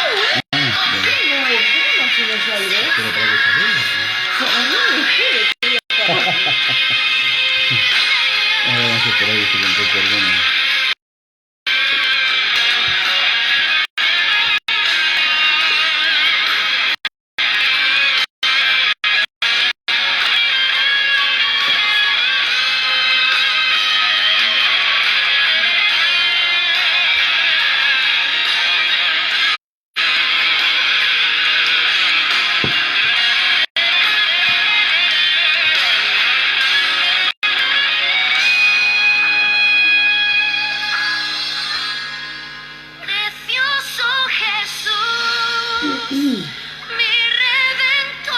Bueno, No, si no salgo. pero para que salga. A mí me quiere que voy a estar. Ahora vamos a esperar que se conteste alguno. Precioso Jesús, mi redentor,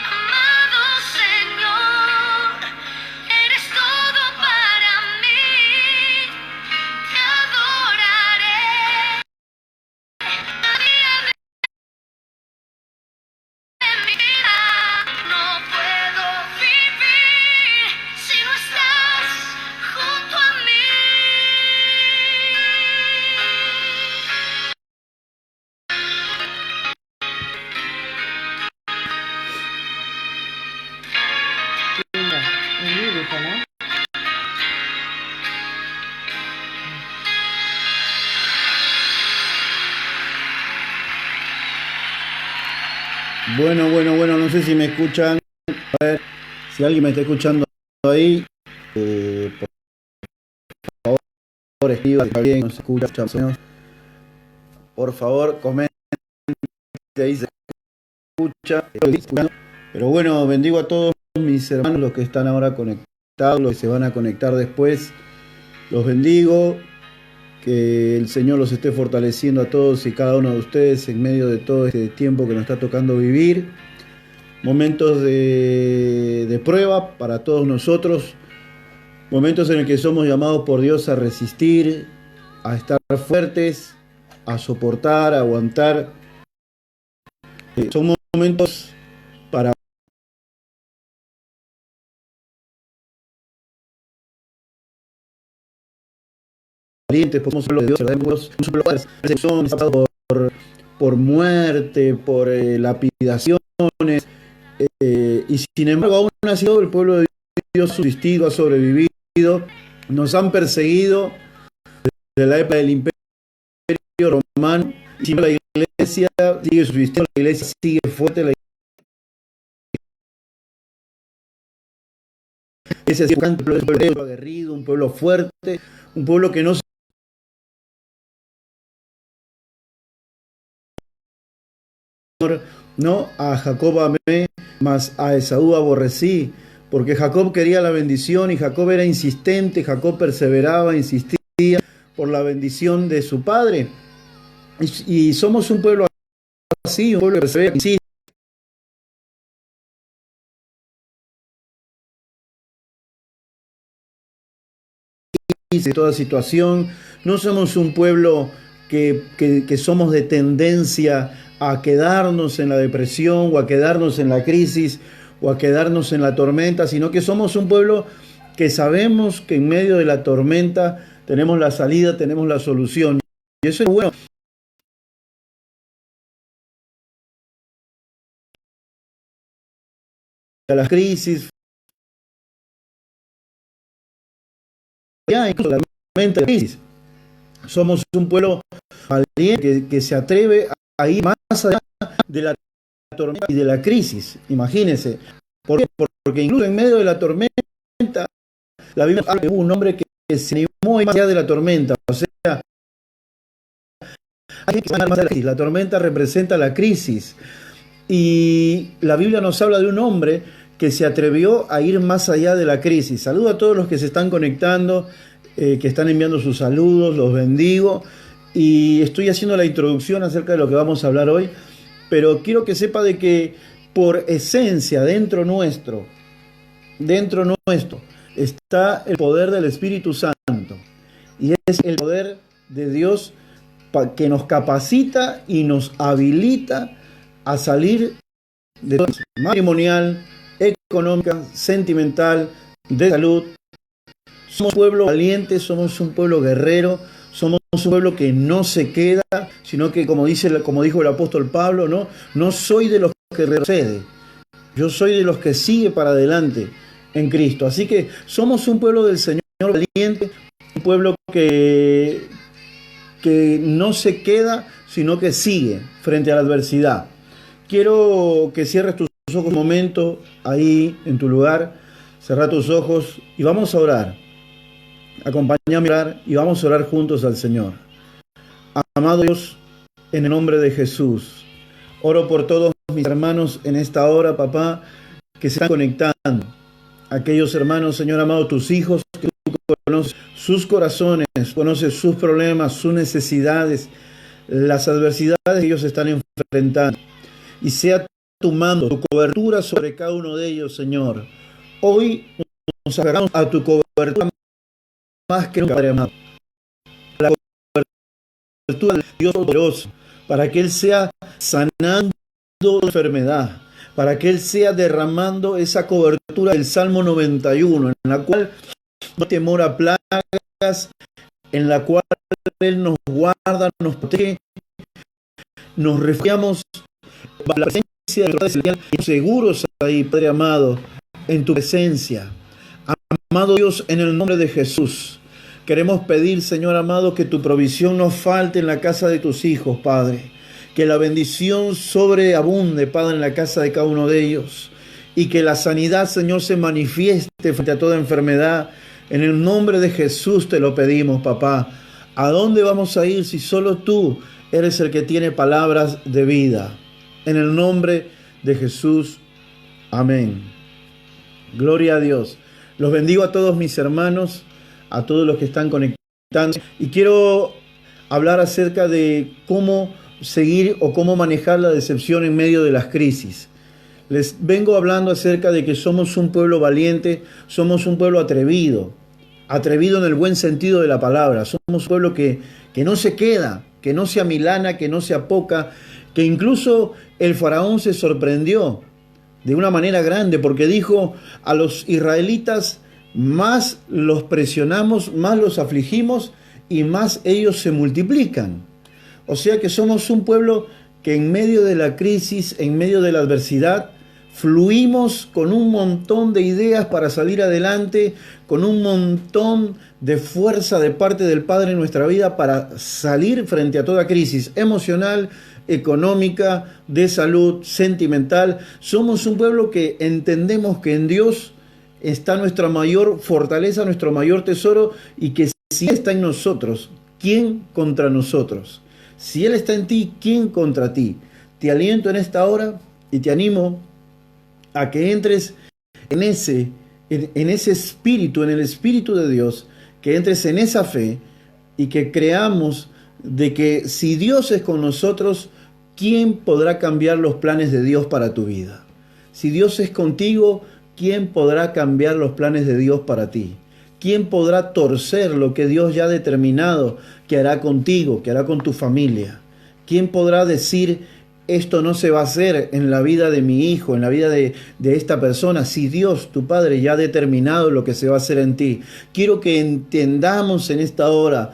amado Señor, eres todo para mí, te adoraré. La día de mi vida no puedo vivir si no estás junto a mí. Linda, muy lírica, ¿no? Bueno, no sé si me escuchan. A ver, si alguien me está escuchando ahí, por favor escriba si alguien nos escucha más o menos. Por favor, comente ahí si se escucha. Pero bueno, bendigo a todos mis hermanos, los que están ahora conectados, los que se van a conectar después. Los bendigo, que el Señor los esté fortaleciendo a todos y cada uno de ustedes en medio de todo este tiempo que nos está tocando vivir. Momentos de prueba para todos nosotros, momentos en el que somos llamados por Dios a resistir, a estar fuertes, a soportar, a aguantar. Son momentos para valientes, por de Dios, son pasados por muerte, por lapidaciones, y sin embargo aún así el pueblo de Dios ha subsistido, ha sobrevivido. Nos han perseguido desde la época del Imperio Romano, y sin embargo la iglesia sigue subsistiendo, la iglesia sigue fuerte, la iglesia sigue un pueblo aguerrido, un pueblo fuerte, un pueblo que no se no a Jacob amé, mas a Esaú aborrecí, porque Jacob quería la bendición y Jacob era insistente, Jacob perseveraba, insistía por la bendición de su padre. Y somos un pueblo así, un pueblo que persevera, insiste de toda situación. No somos un pueblo que somos de tendencia a quedarnos en la depresión o a quedarnos en la crisis o a quedarnos en la tormenta, sino que somos un pueblo que sabemos que en medio de la tormenta tenemos la salida, tenemos la solución. Y eso es bueno. A las crisis, ya incluso la tormenta de crisis. Somos un pueblo valiente que se atreve a ir más allá de la tormenta y de la crisis. Imagínense. ¿Por qué? Porque incluso en medio de la tormenta, la Biblia habla de un hombre que se animó más allá de la tormenta. O sea, hay que más allá de la crisis. La tormenta representa la crisis. Y la Biblia nos habla de un hombre que se atrevió a ir más allá de la crisis. Saludo a todos los que se están conectando, que están enviando sus saludos, los bendigo. Y estoy haciendo la introducción acerca de lo que vamos a hablar hoy, pero quiero que sepa de que por esencia dentro nuestro está el poder del Espíritu Santo, y es el poder de Dios que nos capacita y nos habilita a salir de todo, matrimonial, económica, sentimental, de salud. Somos un pueblo valiente, somos un pueblo guerrero, Somos un pueblo que no se queda, sino que como dijo el apóstol Pablo, no soy de los que retrocede. Yo soy de los que sigue para adelante en Cristo. Así que somos un pueblo del Señor valiente, un pueblo que no se queda, sino que sigue frente a la adversidad. Quiero que cierres tus ojos un momento ahí en tu lugar. Cerra tus ojos y vamos a orar. Acompáñame a orar y vamos a orar juntos al Señor. Amado Dios, en el nombre de Jesús, oro por todos mis hermanos en esta hora, papá, que se están conectando. Aquellos hermanos, Señor amado, tus hijos, que tú conoces sus corazones, conoces sus problemas, sus necesidades, las adversidades que ellos están enfrentando. Y sea tu mando, tu cobertura sobre cada uno de ellos, Señor. Hoy nos agarramos a tu cobertura más que nunca, Padre amado. La cobertura del Dios poderoso, para que Él sea sanando la enfermedad, para que Él sea derramando esa cobertura del Salmo 91, en la cual no hay temor a plagas, en la cual Él nos guarda, nos protege, nos refugiamos bajo la presencia del Padre Celestial y seguros ahí, Padre amado, en tu presencia. Amado Dios, en el nombre de Jesús, queremos pedir, Señor amado, que tu provisión no falte en la casa de tus hijos, Padre. Que la bendición sobreabunde, Padre, en la casa de cada uno de ellos. Y que la sanidad, Señor, se manifieste frente a toda enfermedad. En el nombre de Jesús te lo pedimos, papá. ¿A dónde vamos a ir si solo tú eres el que tiene palabras de vida? En el nombre de Jesús. Amén. Gloria a Dios. Los bendigo a todos mis hermanos, a todos los que están conectando. Y quiero hablar acerca de cómo seguir o cómo manejar la decepción en medio de las crisis. Les vengo hablando acerca de que somos un pueblo valiente, somos un pueblo atrevido en el buen sentido de la palabra. Somos un pueblo que no se queda, que no se amilana, que no se apoca, que incluso el faraón se sorprendió de una manera grande porque dijo a los israelitas: más los presionamos, más los afligimos y más ellos se multiplican. O sea que somos un pueblo que en medio de la crisis, en medio de la adversidad, fluimos con un montón de ideas para salir adelante, con un montón de fuerza de parte del Padre en nuestra vida para salir frente a toda crisis emocional, económica, de salud, sentimental. Somos un pueblo que entendemos que en Dios está nuestra mayor fortaleza, nuestro mayor tesoro, y que si Él está en nosotros, ¿quién contra nosotros? Si Él está en ti, ¿quién contra ti? Te aliento en esta hora y te animo a que entres en ese espíritu, en el Espíritu de Dios, que entres en esa fe y que creamos de que si Dios es con nosotros, ¿quién podrá cambiar los planes de Dios para tu vida? Si Dios es contigo, ¿quién podrá cambiar los planes de Dios para ti? ¿Quién podrá torcer lo que Dios ya ha determinado que hará contigo, que hará con tu familia? ¿Quién podrá decir: esto no se va a hacer en la vida de mi hijo, en la vida de esta persona, si Dios, tu Padre, ya ha determinado lo que se va a hacer en ti? Quiero que entendamos en esta hora,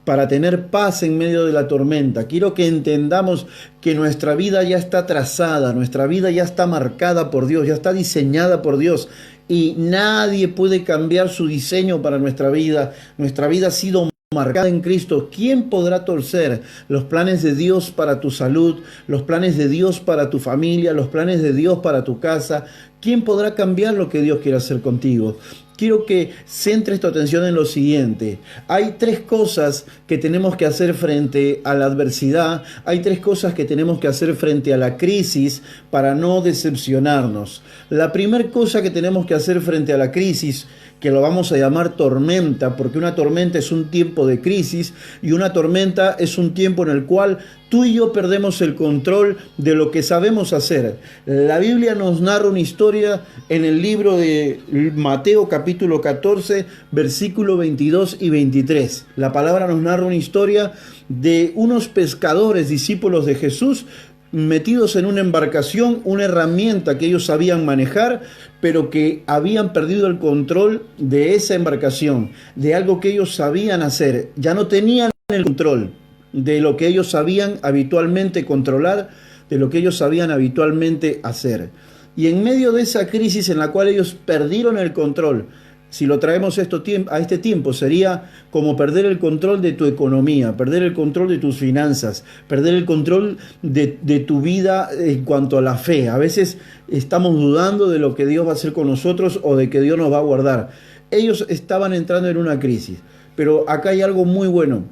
para tener paz en medio de la tormenta, quiero que entendamos que nuestra vida ya está trazada, nuestra vida ya está marcada por Dios, ya está diseñada por Dios, y nadie puede cambiar su diseño para nuestra vida. Nuestra vida ha sido marcada en Cristo. ¿Quién podrá torcer los planes de Dios para tu salud, los planes de Dios para tu familia, los planes de Dios para tu casa? ¿Quién podrá cambiar lo que Dios quiere hacer contigo? Quiero que centres tu atención en lo siguiente. Hay tres cosas que tenemos que hacer frente a la adversidad. Hay tres cosas que tenemos que hacer frente a la crisis para no decepcionarnos. La primera cosa que tenemos que hacer frente a la crisis, que lo vamos a llamar tormenta, porque una tormenta es un tiempo de crisis y una tormenta es un tiempo en el cual tú y yo perdemos el control de lo que sabemos hacer. La Biblia nos narra una historia en el libro de Mateo capítulo 14, versículo 22 y 23. La palabra nos narra una historia de unos pescadores, discípulos de Jesús, metidos en una embarcación, una herramienta que ellos sabían manejar, pero que habían perdido el control de esa embarcación, de algo que ellos sabían hacer. Ya no tenían el control de lo que ellos sabían habitualmente controlar, de lo que ellos sabían habitualmente hacer. Y en medio de esa crisis en la cual ellos perdieron el control, si lo traemos a este tiempo, sería como perder el control de tu economía, perder el control de tus finanzas, perder el control de tu vida en cuanto a la fe. A veces estamos dudando de lo que Dios va a hacer con nosotros o de que Dios nos va a guardar. Ellos estaban entrando en una crisis, pero acá hay algo muy bueno.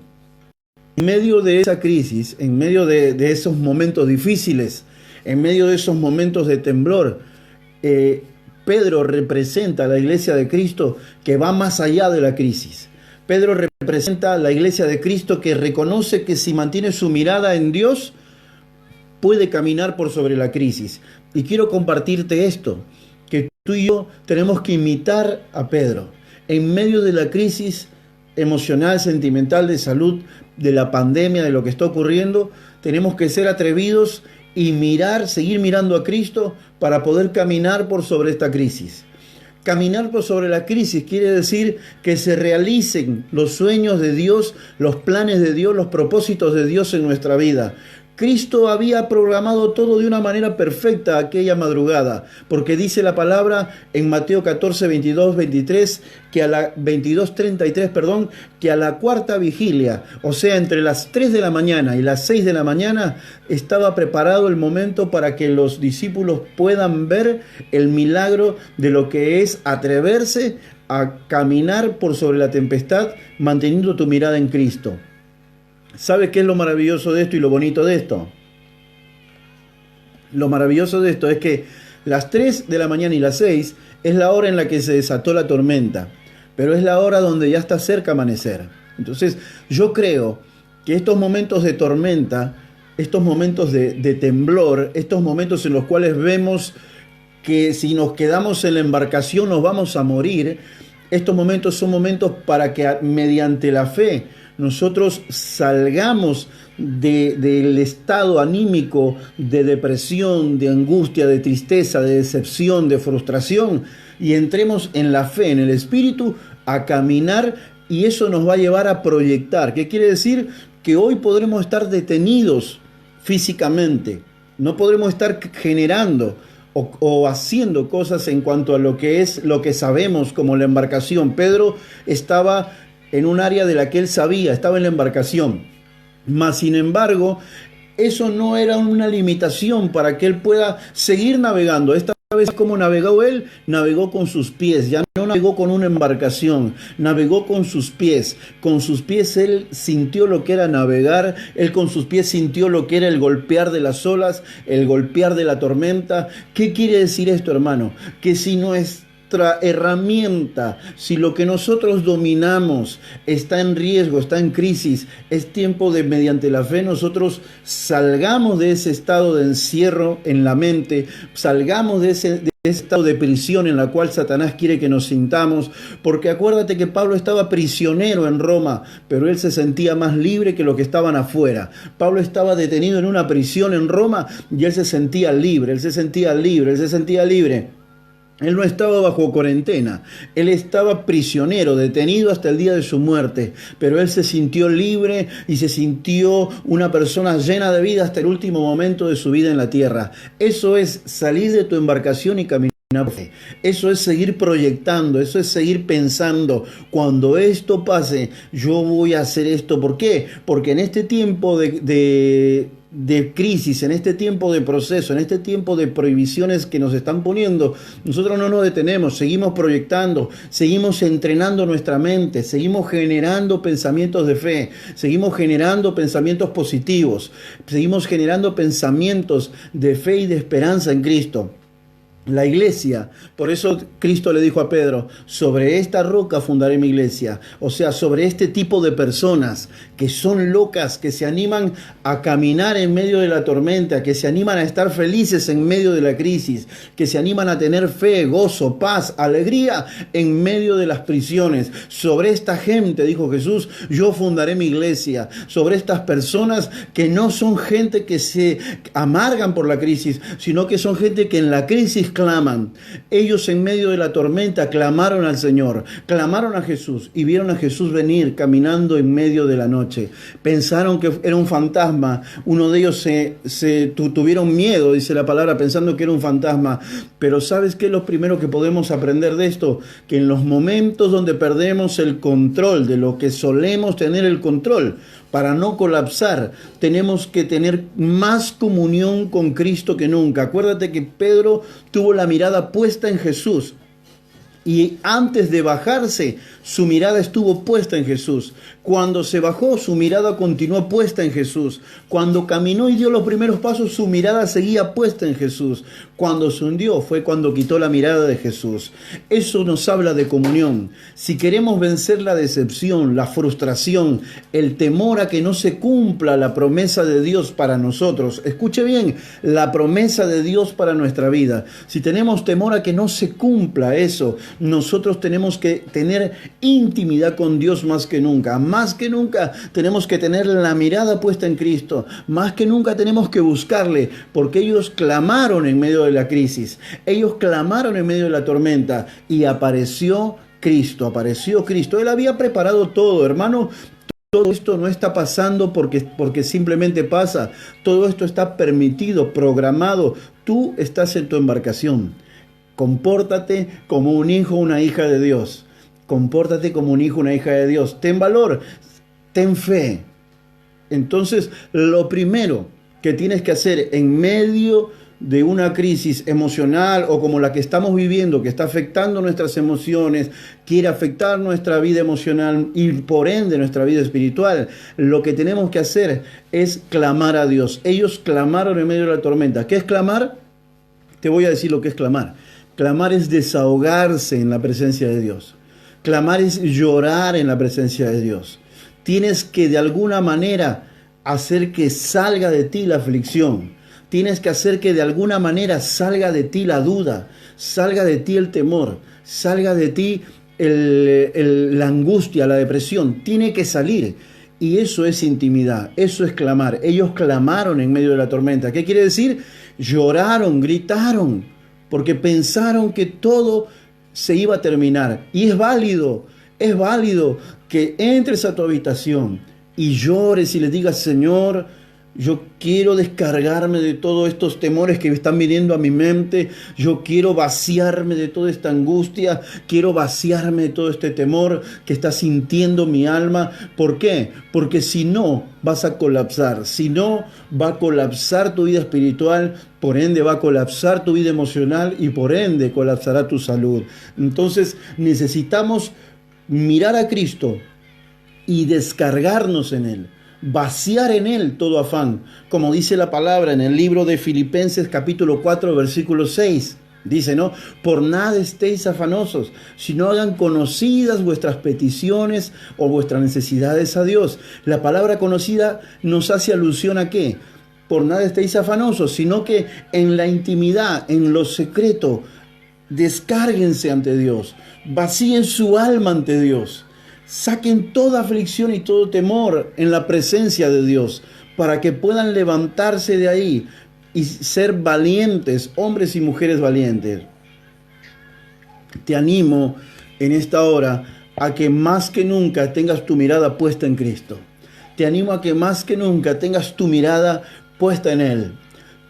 En medio de esa crisis, en medio de esos momentos difíciles, en medio de esos momentos de temblor, Pedro representa a la iglesia de Cristo que va más allá de la crisis. Pedro representa a la iglesia de Cristo que reconoce que si mantiene su mirada en Dios, puede caminar por sobre la crisis. Y quiero compartirte esto, que tú y yo tenemos que imitar a Pedro. En medio de la crisis emocional, sentimental, de salud, de la pandemia, de lo que está ocurriendo, tenemos que ser atrevidos y seguir mirando a Cristo para poder caminar por sobre esta crisis. Caminar por sobre la crisis quiere decir que se realicen los sueños de Dios, los planes de Dios, los propósitos de Dios en nuestra vida. Cristo había programado todo de una manera perfecta aquella madrugada, porque dice la palabra en Mateo 14, 22, 23, que a la 22:33, que a la cuarta vigilia, o sea, entre las 3 de la mañana y las 6 de la mañana, estaba preparado el momento para que los discípulos puedan ver el milagro de lo que es atreverse a caminar por sobre la tempestad, manteniendo tu mirada en Cristo. ¿Sabes qué es lo maravilloso de esto y lo bonito de esto? Lo maravilloso de esto es que las 3 de la mañana y las 6 es la hora en la que se desató la tormenta, pero es la hora donde ya está cerca amanecer. Entonces, yo creo que estos momentos de tormenta, estos momentos de temblor, estos momentos en los cuales vemos que si nos quedamos en la embarcación nos vamos a morir, estos momentos son momentos para que mediante la fe nosotros salgamos del estado anímico de depresión, de angustia, de tristeza, de decepción, de frustración y entremos en la fe, en el Espíritu, a caminar, y eso nos va a llevar a proyectar. ¿Qué quiere decir? Que hoy podremos estar detenidos físicamente, no podremos estar generando o haciendo cosas en cuanto a lo que sabemos como la embarcación. Pedro estaba en un área de la que él sabía, estaba en la embarcación. Mas, sin embargo, eso no era una limitación para que él pueda seguir navegando. Esta vez, como navegó él, navegó con sus pies, ya no navegó con una embarcación, navegó con sus pies. Con sus pies él sintió lo que era navegar, él con sus pies sintió lo que era el golpear de las olas, el golpear de la tormenta. ¿Qué quiere decir esto, hermano? Que si no es herramienta, si lo que nosotros dominamos está en riesgo, está en crisis, es tiempo de, mediante la fe, nosotros salgamos de ese estado de encierro en la mente, salgamos de ese estado de prisión en la cual Satanás quiere que nos sintamos, porque acuérdate que Pablo estaba prisionero en Roma, pero él se sentía más libre que los que estaban afuera. Pablo estaba detenido en una prisión en Roma y él se sentía libre, él se sentía libre. Él no estaba bajo cuarentena, él estaba prisionero, detenido hasta el día de su muerte, pero él se sintió libre y se sintió una persona llena de vida hasta el último momento de su vida en la tierra. Eso es salir de tu embarcación y caminar. Eso es seguir proyectando, eso es seguir pensando, cuando esto pase, yo voy a hacer esto. ¿Por qué? Porque en este tiempo de crisis, en este tiempo de proceso, en este tiempo de prohibiciones que nos están poniendo, nosotros no nos detenemos, seguimos proyectando, seguimos entrenando nuestra mente, seguimos generando pensamientos de fe, seguimos generando pensamientos positivos, seguimos generando pensamientos de fe y de esperanza en Cristo. La iglesia, por eso Cristo le dijo a Pedro, sobre esta roca fundaré mi iglesia. O sea, sobre este tipo de personas que son locas, que se animan a caminar en medio de la tormenta, que se animan a estar felices en medio de la crisis, que se animan a tener fe, gozo, paz, alegría en medio de las prisiones. Sobre esta gente, dijo Jesús, yo fundaré mi iglesia. Sobre estas personas que no son gente que se amargan por la crisis, sino que son gente que en la crisis claman. Ellos en medio de la tormenta clamaron al Señor, clamaron a Jesús y vieron a Jesús venir caminando en medio de la noche. Pensaron que era un fantasma. Uno de ellos tuvieron miedo, dice la palabra, pensando que era un fantasma. Pero ¿sabes qué es lo primero que podemos aprender de esto? Que en los momentos donde perdemos el control de lo que solemos tener el control, para no colapsar, tenemos que tener más comunión con Cristo que nunca. Acuérdate que Pedro tuvo la mirada puesta en Jesús. Y antes de bajarse, su mirada estuvo puesta en Jesús. Cuando se bajó, su mirada continuó puesta en Jesús. Cuando caminó y dio los primeros pasos, su mirada seguía puesta en Jesús. Cuando se hundió, fue cuando quitó la mirada de Jesús. Eso nos habla de comunión. Si queremos vencer la decepción, la frustración, el temor a que no se cumpla la promesa de Dios para nosotros, escuche bien, la promesa de Dios para nuestra vida. Si tenemos temor a que no se cumpla eso, nosotros tenemos que tener intimidad con Dios más que nunca. Más que nunca tenemos que tener la mirada puesta en Cristo. Más que nunca tenemos que buscarle, porque ellos clamaron en medio de la crisis. Ellos clamaron en medio de la tormenta y apareció Cristo, apareció Cristo. Él había preparado todo, hermano. Todo esto no está pasando porque simplemente pasa. Todo esto está permitido, programado. Tú estás en tu embarcación. Compórtate como un hijo o una hija de Dios. Compórtate como un hijo o una hija de Dios. Ten valor, ten fe. Entonces, lo primero que tienes que hacer en medio de una crisis emocional o como la que estamos viviendo, que está afectando nuestras emociones, quiere afectar nuestra vida emocional y por ende nuestra vida espiritual, lo que tenemos que hacer es clamar a Dios. Ellos clamaron en medio de la tormenta. ¿Qué es clamar? Te voy a decir lo que es clamar. Clamar es desahogarse en la presencia de Dios. Clamar es llorar en la presencia de Dios. Tienes que de alguna manera hacer que salga de ti la aflicción. Tienes que hacer que de alguna manera salga de ti la duda, salga de ti el temor, salga de ti la angustia, la depresión. Tiene que salir. Y eso es intimidad, eso es clamar. Ellos clamaron en medio de la tormenta. ¿Qué quiere decir? Lloraron, gritaron, porque pensaron que todo se iba a terminar. Y es válido que entres a tu habitación y llores y le digas: Señor, yo quiero descargarme de todos estos temores que me están viniendo a mi mente. Yo quiero vaciarme de toda esta angustia. Quiero vaciarme de todo este temor que está sintiendo mi alma. ¿Por qué? Porque si no, vas a colapsar. Si no, va a colapsar tu vida espiritual. Por ende, va a colapsar tu vida emocional y por ende colapsará tu salud. Entonces, necesitamos mirar a Cristo y descargarnos en Él. Vaciar en Él todo afán, como dice la palabra en el libro de Filipenses capítulo 4 versículo 6, dice, ¿no? Por nada estéis afanosos, sino hagan conocidas vuestras peticiones o vuestras necesidades a Dios. La palabra conocida nos hace alusión a ¿qué? Por nada estéis afanosos, sino que en la intimidad, en lo secreto, descárguense ante Dios, vacíen su alma ante Dios. Saquen toda aflicción y todo temor en la presencia de Dios para que puedan levantarse de ahí y ser valientes, hombres y mujeres valientes. Te animo en esta hora a que más que nunca tengas tu mirada puesta en Cristo. Te animo a que más que nunca tengas tu mirada puesta en Él.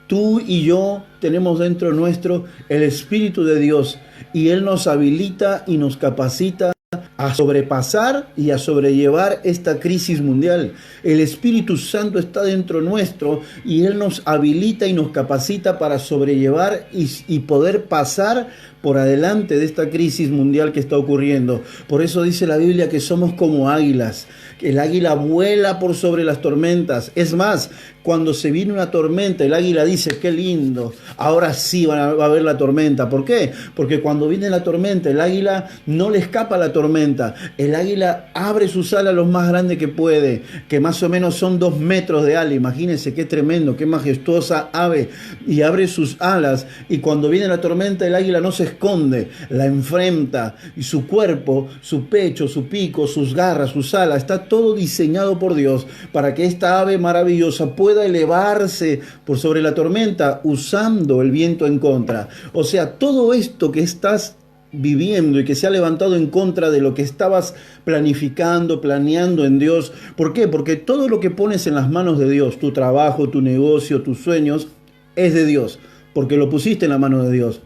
Tú y yo tenemos dentro nuestro el Espíritu de Dios y Él nos habilita y nos capacita a sobrepasar y a sobrellevar esta crisis mundial. El Espíritu Santo está dentro nuestro y Él nos habilita y nos capacita para sobrellevar y poder pasar por adelante de esta crisis mundial que está ocurriendo. Por eso dice la Biblia que somos como águilas. El águila vuela por sobre las tormentas. Es más, cuando se viene una tormenta, el águila dice: qué lindo, ahora sí va a haber la tormenta. ¿Por qué? Porque cuando viene la tormenta, el águila no le escapa a la tormenta. El águila abre sus alas lo más grande que puede, que más o menos son 2 metros de ala. Imagínense qué tremendo, qué majestuosa ave. Y abre sus alas, y cuando viene la tormenta, el águila no se esconde, la enfrenta, y su cuerpo, su pecho, su pico, sus garras, sus alas, está todo diseñado por Dios para que esta ave maravillosa pueda elevarse por sobre la tormenta usando el viento en contra. O sea, todo esto que estás viviendo y que se ha levantado en contra de lo que estabas planificando, planeando en Dios. ¿Por qué? Porque todo lo que pones en las manos de Dios, tu trabajo, tu negocio, tus sueños, es de Dios, porque lo pusiste en la mano de Dios.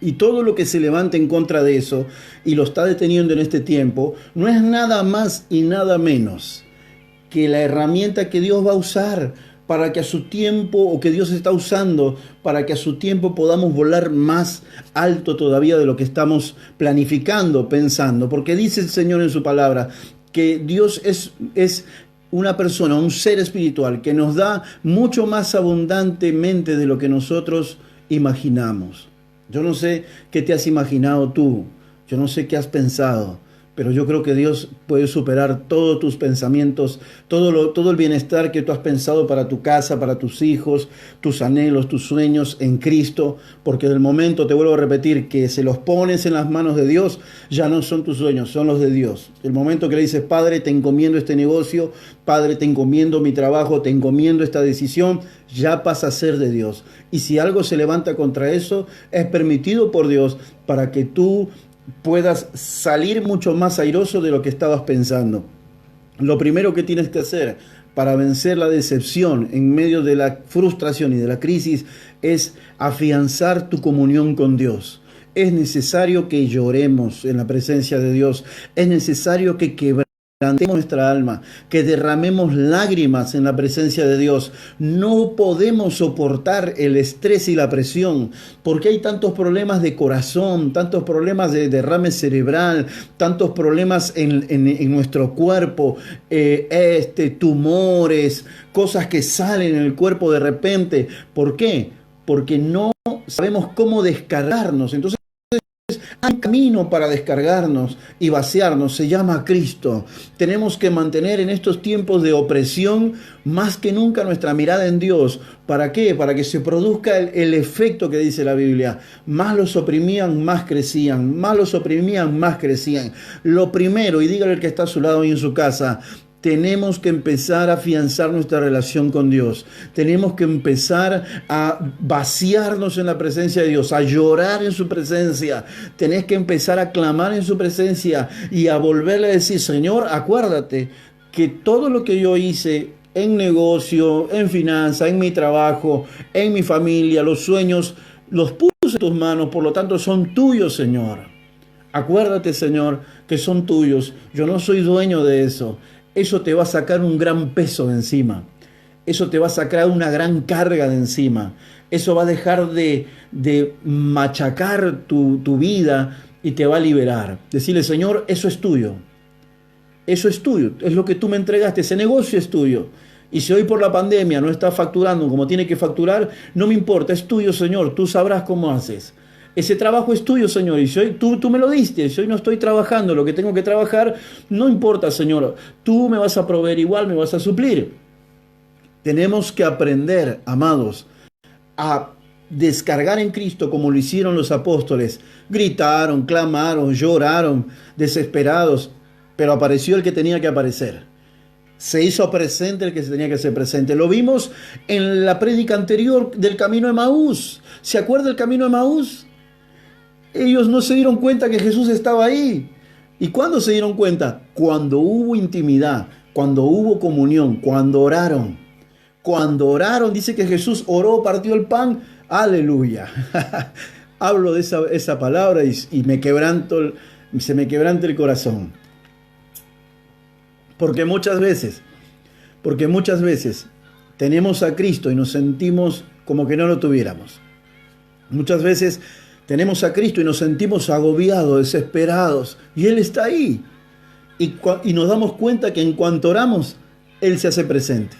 Y todo lo que se levante en contra de eso y lo está deteniendo en este tiempo, no es nada más y nada menos que la herramienta que Dios va a usar para que a su tiempo, o que Dios está usando para que a su tiempo podamos volar más alto todavía de lo que estamos planificando, pensando. Porque dice el Señor en su palabra que Dios es una persona, un ser espiritual que nos da mucho más abundantemente de lo que nosotros imaginamos. Yo no sé qué te has imaginado tú, yo no sé qué has pensado, pero yo creo que Dios puede superar todos tus pensamientos, todo el bienestar que tú has pensado para tu casa, para tus hijos, tus anhelos, tus sueños en Cristo, porque del momento, te vuelvo a repetir, que se los pones en las manos de Dios, ya no son tus sueños, son los de Dios. El momento que le dices, Padre, te encomiendo este negocio, Padre, te encomiendo mi trabajo, te encomiendo esta decisión, ya pasa a ser de Dios. Y si algo se levanta contra eso, es permitido por Dios para que tú puedas salir mucho más airoso de lo que estabas pensando. Lo primero que tienes que hacer para vencer la decepción en medio de la frustración y de la crisis es afianzar tu comunión con Dios. Es necesario que lloremos en la presencia de Dios. Es necesario que quebrantemos nuestra alma, que derramemos lágrimas en la presencia de Dios. No podemos soportar el estrés y la presión, porque hay tantos problemas de corazón, tantos problemas de derrame cerebral, tantos problemas en nuestro cuerpo, tumores, cosas que salen en el cuerpo de repente. ¿Por qué? Porque no sabemos cómo descargarnos. Entonces, hay un camino para descargarnos y vaciarnos, se llama Cristo. Tenemos que mantener en estos tiempos de opresión más que nunca nuestra mirada en Dios. ¿Para qué? Para que se produzca el efecto que dice la Biblia. Más los oprimían, más crecían. Más los oprimían, más crecían. Lo primero, y dígale al que está a su lado y en su casa, tenemos que empezar a afianzar nuestra relación con Dios. Tenemos que empezar a vaciarnos en la presencia de Dios, a llorar en su presencia. Tenés que empezar a clamar en su presencia y a volverle a decir, Señor, acuérdate que todo lo que yo hice en negocio, en finanza, en mi trabajo, en mi familia, los sueños, los puse en tus manos, por lo tanto son tuyos, Señor. Acuérdate, Señor, que son tuyos. Yo no soy dueño de eso. Eso te va a sacar un gran peso de encima. Eso te va a sacar una gran carga de encima. Eso va a dejar de machacar tu vida y te va a liberar. Decirle, Señor, eso es tuyo. Eso es tuyo. Es lo que tú me entregaste. Ese negocio es tuyo. Y si hoy por la pandemia no está facturando como tiene que facturar, no me importa. Es tuyo, Señor. Tú sabrás cómo haces. Ese trabajo es tuyo, Señor, y si hoy tú me lo diste, si hoy no estoy trabajando lo que tengo que trabajar, no importa, Señor, tú me vas a proveer igual, me vas a suplir. Tenemos que aprender, amados, a descargar en Cristo como lo hicieron los apóstoles. Gritaron, clamaron, lloraron, desesperados, pero apareció el que tenía que aparecer. Se hizo presente el que se tenía que hacer presente. Lo vimos en la prédica anterior del camino de Emaús. ¿Se acuerda del camino de Emaús? Ellos no se dieron cuenta que Jesús estaba ahí. ¿Y cuándo se dieron cuenta? Cuando hubo intimidad, cuando hubo comunión, cuando oraron. Cuando oraron, dice que Jesús oró, partió el pan. ¡Aleluya! Hablo de esa palabra y se me quebranta el corazón. Porque muchas veces tenemos a Cristo y nos sentimos como que no lo tuviéramos. Muchas veces tenemos a Cristo y nos sentimos agobiados, desesperados, y Él está ahí. Y nos damos cuenta que en cuanto oramos, Él se hace presente.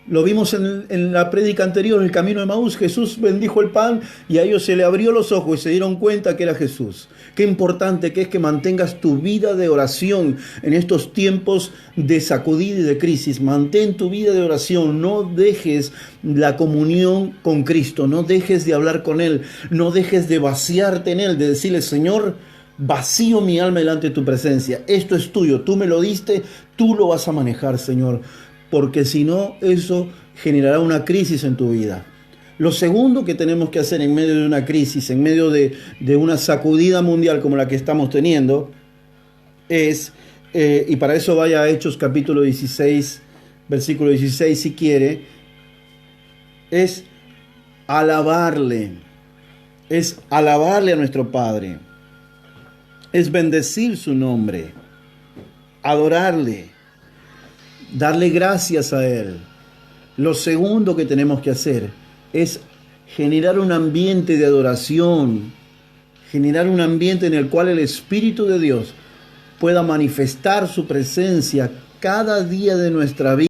Lo vimos en la prédica anterior, en el camino de Emaús. Jesús bendijo el pan y a ellos se le abrió los ojos y se dieron cuenta que era Jesús. Qué importante que es que mantengas tu vida de oración en estos tiempos de sacudida y de crisis. Mantén tu vida de oración, no dejes la comunión con Cristo, no dejes de hablar con Él, no dejes de vaciarte en Él, de decirle, Señor, Vacío mi alma delante de tu presencia. Esto es tuyo, tú me lo diste, tú lo vas a manejar, Señor. Porque si no, eso generará una crisis en tu vida. Lo segundo que tenemos que hacer en medio de una crisis, en medio de una sacudida mundial como la que estamos teniendo, es, y para eso vaya a Hechos capítulo 16, versículo 16 si quiere, es alabarle a nuestro Padre, es bendecir su nombre, adorarle, darle gracias a Él. Lo segundo que tenemos que hacer es generar un ambiente de adoración, generar un ambiente en el cual el Espíritu de Dios pueda manifestar su presencia cada día de nuestra vida.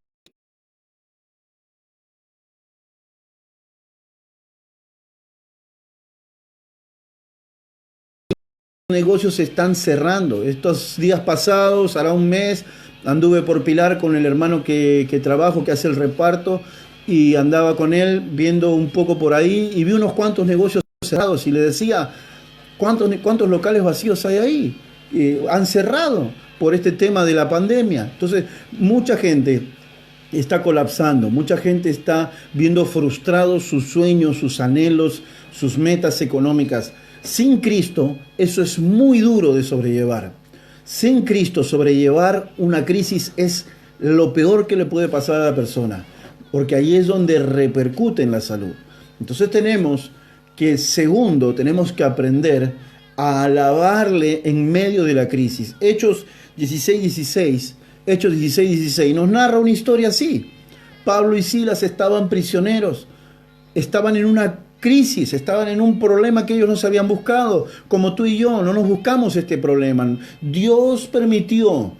Los negocios se están cerrando. Estos días pasados, hará un mes, anduve por Pilar con el hermano que trabajo, que hace el reparto, y andaba con él viendo un poco por ahí y vi unos cuantos negocios cerrados y le decía, ¿cuántos locales vacíos hay ahí? Han cerrado por este tema de la pandemia. Entonces, mucha gente está colapsando, mucha gente está viendo frustrados sus sueños, sus anhelos, sus metas económicas. Sin Cristo, eso es muy duro de sobrellevar. Sin Cristo, sobrellevar una crisis es lo peor que le puede pasar a la persona, porque ahí es donde repercute en la salud. Entonces tenemos que aprender a alabarle en medio de la crisis. Hechos 16:16 nos narra una historia así. Pablo y Silas estaban prisioneros, estaban en una crisis, estaban en un problema que ellos no se habían buscado, como tú y yo, no nos buscamos este problema. Dios permitió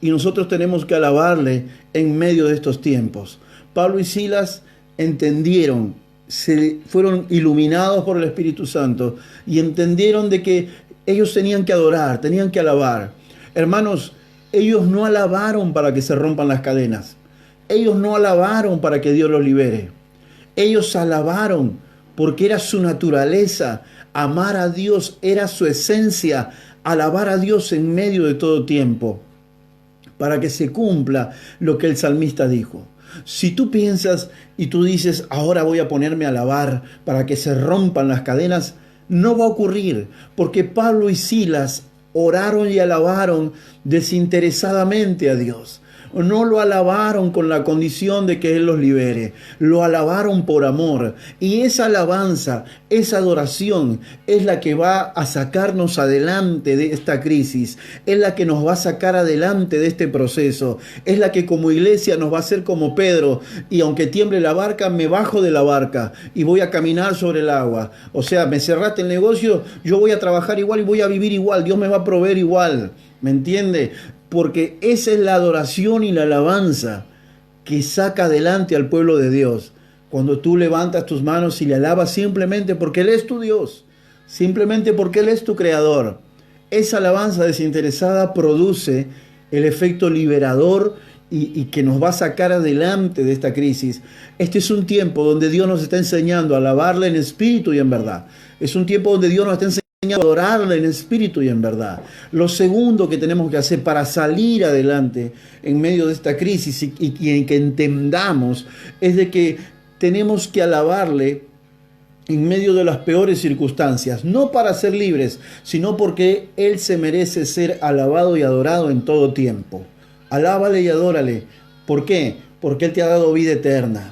y nosotros tenemos que alabarle en medio de estos tiempos. Pablo y Silas entendieron, fueron iluminados por el Espíritu Santo y entendieron de que ellos tenían que adorar, tenían que alabar. Hermanos, ellos no alabaron para que se rompan las cadenas. Ellos no alabaron para que Dios los libere. Ellos alabaron porque era su naturaleza, amar a Dios era su esencia, alabar a Dios en medio de todo tiempo, para que se cumpla lo que el salmista dijo. Si tú piensas y tú dices, ahora voy a ponerme a alabar para que se rompan las cadenas, no va a ocurrir, porque Pablo y Silas oraron y alabaron desinteresadamente a Dios. No lo alabaron con la condición de que Él los libere, lo alabaron por amor. Y esa alabanza, esa adoración es la que va a sacarnos adelante de esta crisis, es la que nos va a sacar adelante de este proceso, es la que como iglesia nos va a hacer como Pedro, y aunque tiemble la barca, me bajo de la barca y voy a caminar sobre el agua. O sea, me cerraste el negocio, yo voy a trabajar igual y voy a vivir igual, Dios me va a proveer igual, ¿me entiende? Porque esa es la adoración y la alabanza que saca adelante al pueblo de Dios. Cuando tú levantas tus manos y le alabas simplemente porque Él es tu Dios, simplemente porque Él es tu creador. Esa alabanza desinteresada produce el efecto liberador y que nos va a sacar adelante de esta crisis. Este es un tiempo donde Dios nos está enseñando a alabarle en espíritu y en verdad. Es un tiempo donde Dios nos está enseñando a adorarle en espíritu y en verdad. Lo segundo que tenemos que hacer para salir adelante en medio de esta crisis y en que entendamos es de que tenemos que alabarle en medio de las peores circunstancias, no para ser libres, sino porque Él se merece ser alabado y adorado en todo tiempo. Alábale y adórale. ¿Por qué? Porque Él te ha dado vida eterna.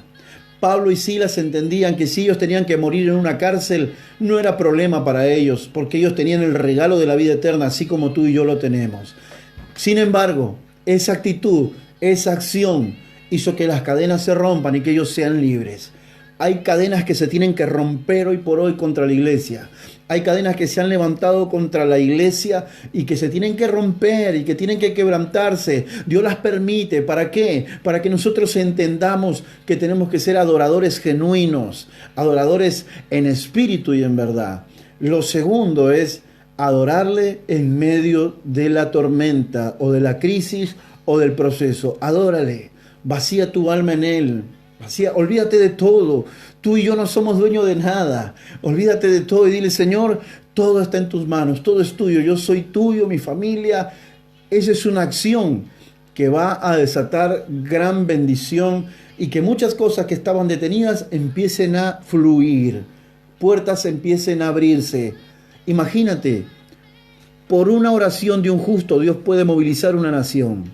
Pablo y Silas entendían que si ellos tenían que morir en una cárcel, no era problema para ellos, porque ellos tenían el regalo de la vida eterna, así como tú y yo lo tenemos. Sin embargo, esa actitud, esa acción, hizo que las cadenas se rompan y que ellos sean libres. Hay cadenas que se tienen que romper hoy por hoy contra la iglesia. Hay cadenas que se han levantado contra la iglesia y que se tienen que romper y que tienen que quebrantarse. Dios las permite. ¿Para qué? Para que nosotros entendamos que tenemos que ser adoradores genuinos, adoradores en espíritu y en verdad. Lo segundo es adorarle en medio de la tormenta o de la crisis o del proceso. Adórale, vacía tu alma en Él. Olvídate de todo. Tú y yo no somos dueños de nada. Olvídate de todo y dile, Señor, todo está en tus manos, todo es tuyo, yo soy tuyo, mi familia. Esa es una acción que va a desatar gran bendición y que muchas cosas que estaban detenidas empiecen a fluir, puertas empiecen a abrirse. Imagínate, por una oración de un justo, Dios puede movilizar una nación.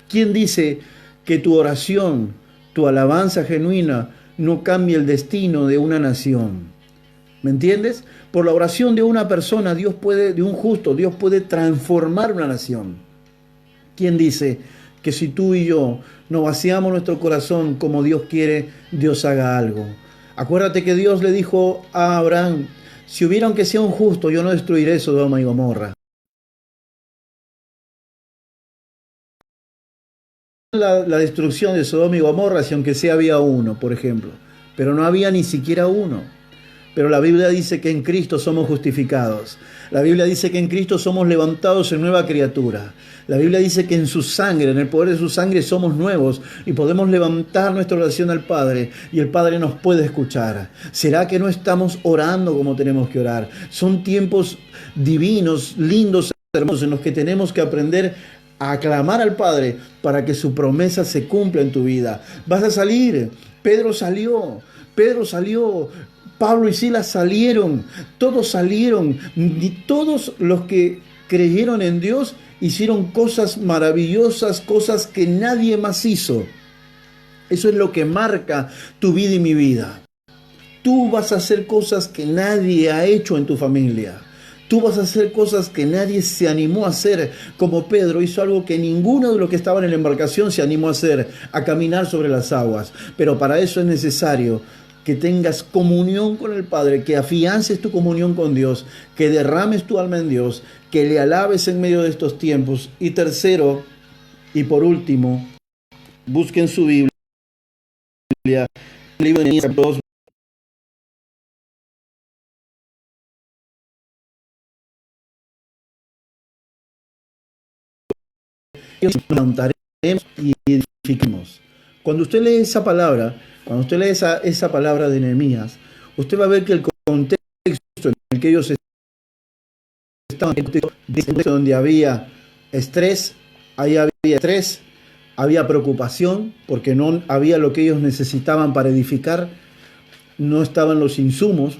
¿Quién dice que tu oración, tu alabanza genuina, no cambia el destino de una nación? ¿Me entiendes? Por la oración de una persona, Dios puede, de un justo, Dios puede transformar una nación. ¿Quién dice que si tú y yo no vaciamos nuestro corazón como Dios quiere, Dios haga algo? Acuérdate que Dios le dijo a Abraham, si hubiera aunque sea un justo, yo no destruiré Sodoma y Gomorra. La destrucción de Sodoma y Gomorra, si aunque sea había uno, por ejemplo, pero no había ni siquiera uno. Pero la Biblia dice que en Cristo somos justificados. La Biblia dice que en Cristo somos levantados en nueva criatura. La Biblia dice que en su sangre, en el poder de su sangre, somos nuevos y podemos levantar nuestra oración al Padre y el Padre nos puede escuchar. ¿Será que no estamos orando como tenemos que orar? Son tiempos divinos, lindos, hermosos, en los que tenemos que aprender a clamar al Padre para que su promesa se cumpla en tu vida. Vas a salir. Pedro salió. Pablo y Silas salieron. Todos salieron. Y todos los que creyeron en Dios hicieron cosas maravillosas, cosas que nadie más hizo. Eso es lo que marca tu vida y mi vida. Tú vas a hacer cosas que nadie ha hecho en tu familia. Tú vas a hacer cosas que nadie se animó a hacer, como Pedro hizo algo que ninguno de los que estaban en la embarcación se animó a hacer, a caminar sobre las aguas. Pero para eso es necesario que tengas comunión con el Padre, que afiances tu comunión con Dios, que derrames tu alma en Dios, que le alabes en medio de estos tiempos. Y tercero, y por último, busquen su Biblia, el libro de Nehemías 2. Nos levantaremos y edifiquemos. Cuando usted lee esa palabra, cuando usted lee esa palabra de Nehemías, usted va a ver que el contexto en el que ellos estaban, donde había estrés, ahí había estrés, había preocupación, porque no había lo que ellos necesitaban para edificar, no estaban los insumos.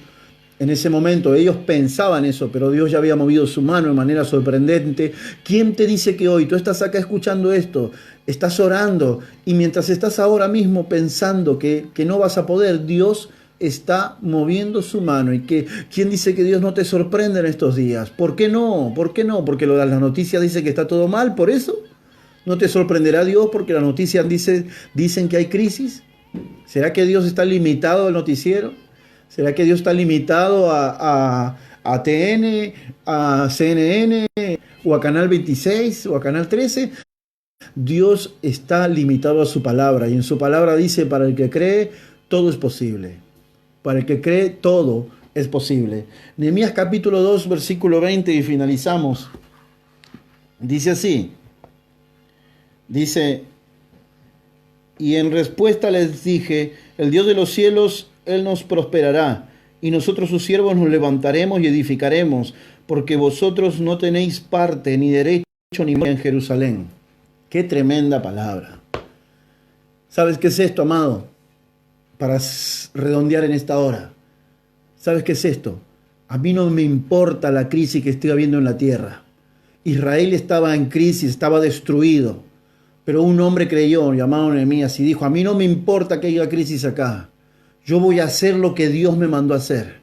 En ese momento ellos pensaban eso, pero Dios ya había movido su mano de manera sorprendente. ¿Quién te dice que hoy tú estás acá escuchando esto, estás orando y mientras estás ahora mismo pensando que no vas a poder, Dios está moviendo su mano? ¿Y que quién dice que Dios no te sorprende en estos días? ¿Por qué no? ¿Por qué no? Porque las noticias dicen que está todo mal, ¿por eso? ¿No te sorprenderá Dios porque las noticias dicen que hay crisis? ¿Será que Dios está limitado al noticiero? ¿Será que Dios está limitado a TN, a CNN, o a Canal 26, o a Canal 13? Dios está limitado a su palabra, y en su palabra dice, para el que cree, todo es posible. Para el que cree, todo es posible. Nehemías capítulo 2, versículo 20, y finalizamos. Dice así, dice, y en respuesta les dije, el Dios de los cielos, Él nos prosperará, y nosotros sus siervos nos levantaremos y edificaremos, porque vosotros no tenéis parte ni derecho ni en Jerusalén. ¡Qué tremenda palabra! ¿Sabes qué es esto, amado? Para redondear en esta hora. ¿Sabes qué es esto? A mí no me importa la crisis que estoy habiendo en la tierra. Israel estaba en crisis, estaba destruido. Pero un hombre creyó, llamado Nehemías, y dijo, a mí no me importa que haya crisis acá. Yo voy a hacer lo que Dios me mandó a hacer.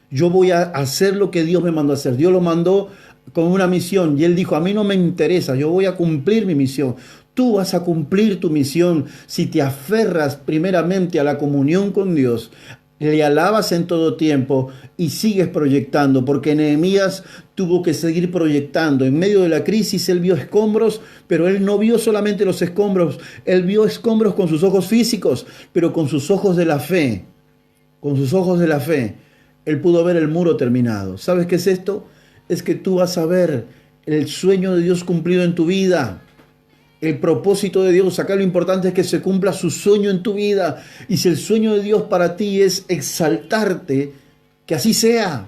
Yo voy a hacer lo que Dios me mandó a hacer. Dios lo mandó con una misión y él dijo, a mí no me interesa, yo voy a cumplir mi misión. Tú vas a cumplir tu misión si te aferras primeramente a la comunión con Dios, le alabas en todo tiempo y sigues proyectando, porque Nehemías tuvo que seguir proyectando. En medio de la crisis él vio escombros, pero él no vio solamente los escombros, él vio escombros con sus ojos físicos, pero con sus ojos de la fe. Con sus ojos de la fe, él pudo ver el muro terminado. ¿Sabes qué es esto? Es que tú vas a ver el sueño de Dios cumplido en tu vida. el propósito de Dios. Acá lo importante es que se cumpla su sueño en tu vida. Y si el sueño de Dios para ti es exaltarte, que así sea.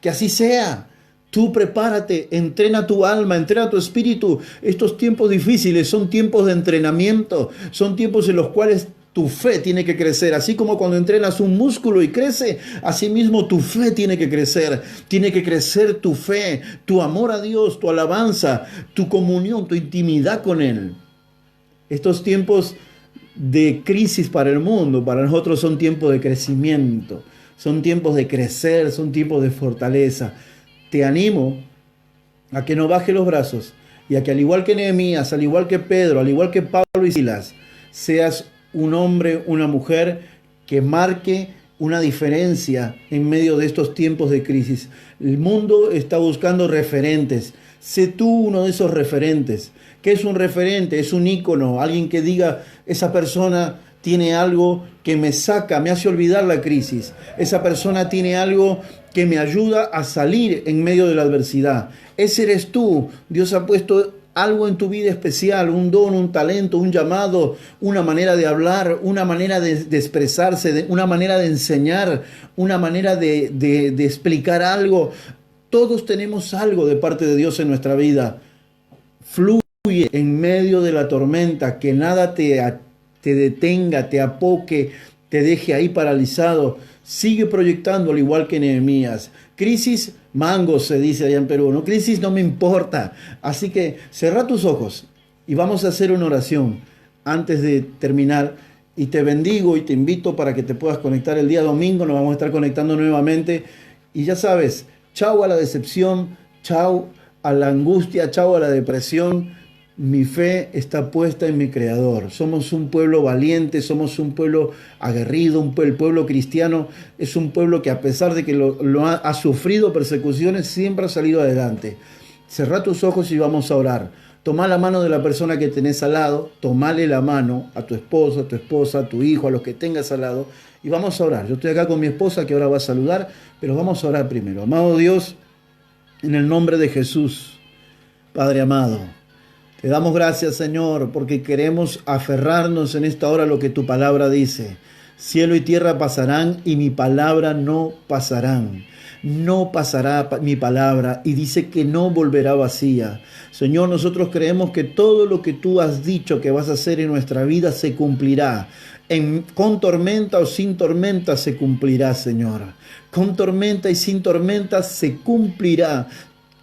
Que así sea. Tú prepárate, entrena tu alma, entrena tu espíritu. Estos tiempos difíciles son tiempos de entrenamiento, son tiempos en los cuales tu fe tiene que crecer. Así como cuando entrenas un músculo y crece, así mismo tu fe tiene que crecer. Tiene que crecer tu fe, tu amor a Dios, tu alabanza, tu comunión, tu intimidad con Él. Estos tiempos de crisis para el mundo, para nosotros son tiempos de crecimiento, son tiempos de crecer, son tiempos de fortaleza. Te animo a que no bajes los brazos y a que, al igual que Nehemías, al igual que Pedro, al igual que Pablo y Silas, seas un hombre, una mujer que marque una diferencia en medio de estos tiempos de crisis. El mundo está buscando referentes. Sé tú uno de esos referentes. ¿Qué es un referente? Es un ícono, alguien que diga, esa persona tiene algo que me saca, me hace olvidar la crisis. Esa persona tiene algo que me ayuda a salir en medio de la adversidad. Ese eres tú. Dios ha puesto algo en tu vida especial, un don, un talento, un llamado, una manera de hablar, una manera de expresarse, una manera de enseñar, una manera de explicar algo. Todos tenemos algo de parte de Dios en nuestra vida. Fluye en medio de la tormenta, que nada te detenga, te apoque, te deje ahí paralizado. Sigue proyectando, al igual que Nehemías. Crisis, mango se dice allá en Perú, ¿no? Crisis no me importa. Así que cerrá tus ojos y vamos a hacer una oración antes de terminar. Y te bendigo y te invito para que te puedas conectar el día domingo. Nos vamos a estar conectando nuevamente. Y ya sabes, chau a la decepción, chau a la angustia, chau a la depresión. Mi fe está puesta en mi Creador. Somos un pueblo valiente, somos un pueblo aguerrido, el pueblo cristiano es un pueblo que, a pesar de que ha sufrido persecuciones, siempre ha salido adelante. Cerrá tus ojos y vamos a orar. Tomá la mano de la persona que tenés al lado, tomale la mano a tu esposo, a tu esposa, a tu hijo, a los que tengas al lado, y vamos a orar. Yo estoy acá con mi esposa, que ahora va a saludar, pero vamos a orar primero. Amado Dios, en el nombre de Jesús, Padre amado, te damos gracias, Señor, porque queremos aferrarnos en esta hora a lo que tu palabra dice. Cielo y tierra pasarán y mi palabra no pasarán. No pasará mi palabra, y dice que no volverá vacía. Señor, nosotros creemos que todo lo que tú has dicho que vas a hacer en nuestra vida se cumplirá. Con tormenta o sin tormenta se cumplirá, Señor. Con tormenta y sin tormenta se cumplirá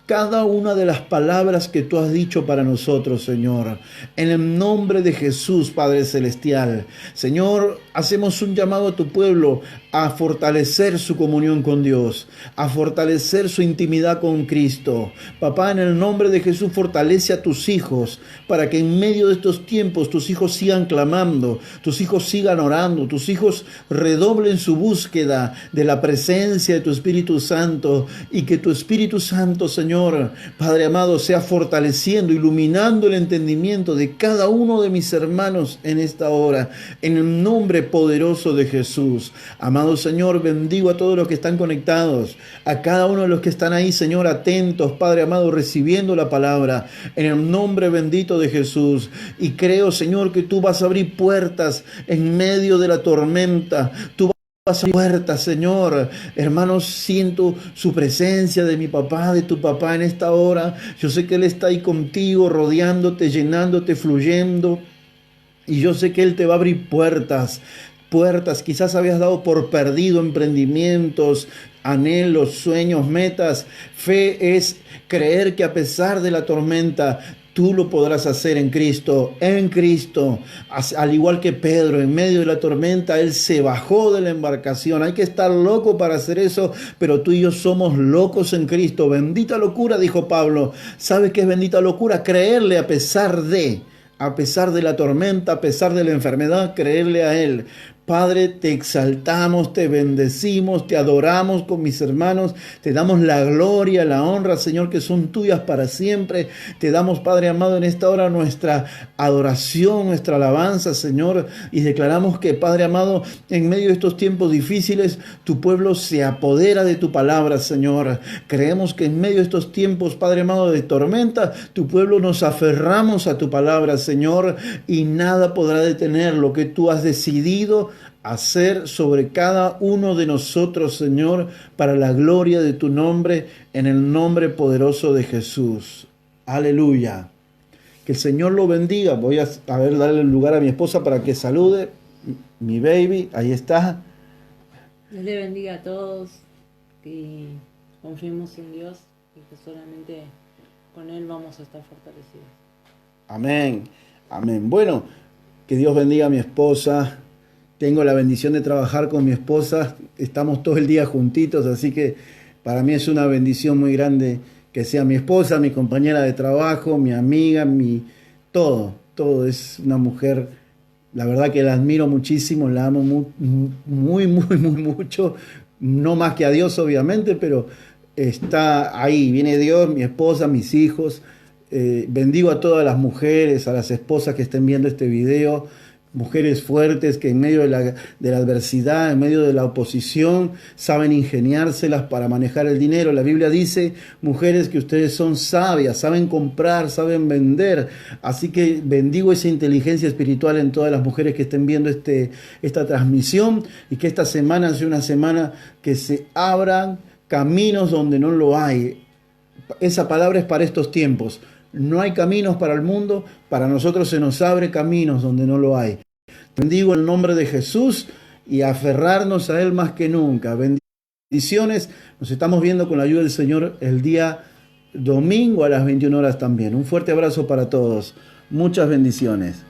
cada una de las palabras que tú has dicho para nosotros, Señor. En el nombre de Jesús, Padre Celestial. Señor, hacemos un llamado a tu pueblo a fortalecer su comunión con Dios, a fortalecer su intimidad con Cristo. Papá, en el nombre de Jesús, fortalece a tus hijos para que en medio de estos tiempos tus hijos sigan clamando, tus hijos sigan orando, tus hijos redoblen su búsqueda de la presencia de tu Espíritu Santo, y que tu Espíritu Santo, Señor, Padre amado, sea fortaleciendo, iluminando el entendimiento de cada uno de mis hermanos en esta hora, en el nombre poderoso de Jesús. Amado Señor, bendigo a todos los que están conectados, a cada uno de los que están ahí, Señor, atentos, Padre amado, recibiendo la palabra, en el nombre bendito de Jesús. Y creo, Señor, que tú vas a abrir puertas en medio de la tormenta. Tú puerta, Señor. Hermanos, siento su presencia de mi papá, de tu papá en esta hora. Yo sé que Él está ahí contigo, rodeándote, llenándote, fluyendo. Y yo sé que Él te va a abrir puertas. Quizás habías dado por perdido emprendimientos, anhelos, sueños, metas. Fe es creer que a pesar de la tormenta, tú lo podrás hacer en Cristo, al igual que Pedro, en medio de la tormenta, él se bajó de la embarcación. Hay que estar loco para hacer eso, pero tú y yo somos locos en Cristo. Bendita locura, dijo Pablo. ¿Sabes qué es bendita locura? Creerle a pesar de la tormenta, a pesar de la enfermedad, creerle a Él. Padre, te exaltamos, te bendecimos, te adoramos con mis hermanos, te damos la gloria, la honra, Señor, que son tuyas para siempre. Te damos, Padre amado, en esta hora nuestra adoración, nuestra alabanza, Señor, y declaramos que, Padre amado, en medio de estos tiempos difíciles, tu pueblo se apodera de tu palabra, Señor. Creemos que en medio de estos tiempos, Padre amado, de tormenta, tu pueblo nos aferramos a tu palabra, Señor, y nada podrá detener lo que tú has decidido hacer sobre cada uno de nosotros, Señor, para la gloria de tu nombre, en el nombre poderoso de Jesús. Aleluya. Que el Señor lo bendiga. Voy a ver, darle lugar a mi esposa para que salude. Mi baby, ahí está. Dios le bendiga a todos, que confiemos en Dios y que solamente con Él vamos a estar fortalecidos. Amén. Amén. Bueno, que Dios bendiga a mi esposa. Tengo la bendición de trabajar con mi esposa. Estamos todo el día juntitos, así que para mí es una bendición muy grande que sea mi esposa, mi compañera de trabajo, mi amiga, todo. Todo. Es una mujer, la verdad que la admiro muchísimo, la amo muy mucho. No más que a Dios, obviamente, pero está ahí. Viene Dios, mi esposa, mis hijos. Bendigo a todas las mujeres, a las esposas que estén viendo este video. Mujeres fuertes que en medio de la adversidad, en medio de la oposición, saben ingeniárselas para manejar el dinero. La Biblia dice, mujeres, que ustedes son sabias, saben comprar, saben vender. Así que bendigo esa inteligencia espiritual en todas las mujeres que estén viendo esta transmisión, y que esta semana sea una semana que se abran caminos donde no lo hay. Esa palabra es para estos tiempos. No hay caminos para el mundo, para nosotros se nos abre caminos donde no lo hay. Bendigo el nombre de Jesús y aferrarnos a Él más que nunca. Bendiciones. Nos estamos viendo con la ayuda del Señor el día domingo a las 21 horas también. Un fuerte abrazo para todos. Muchas bendiciones.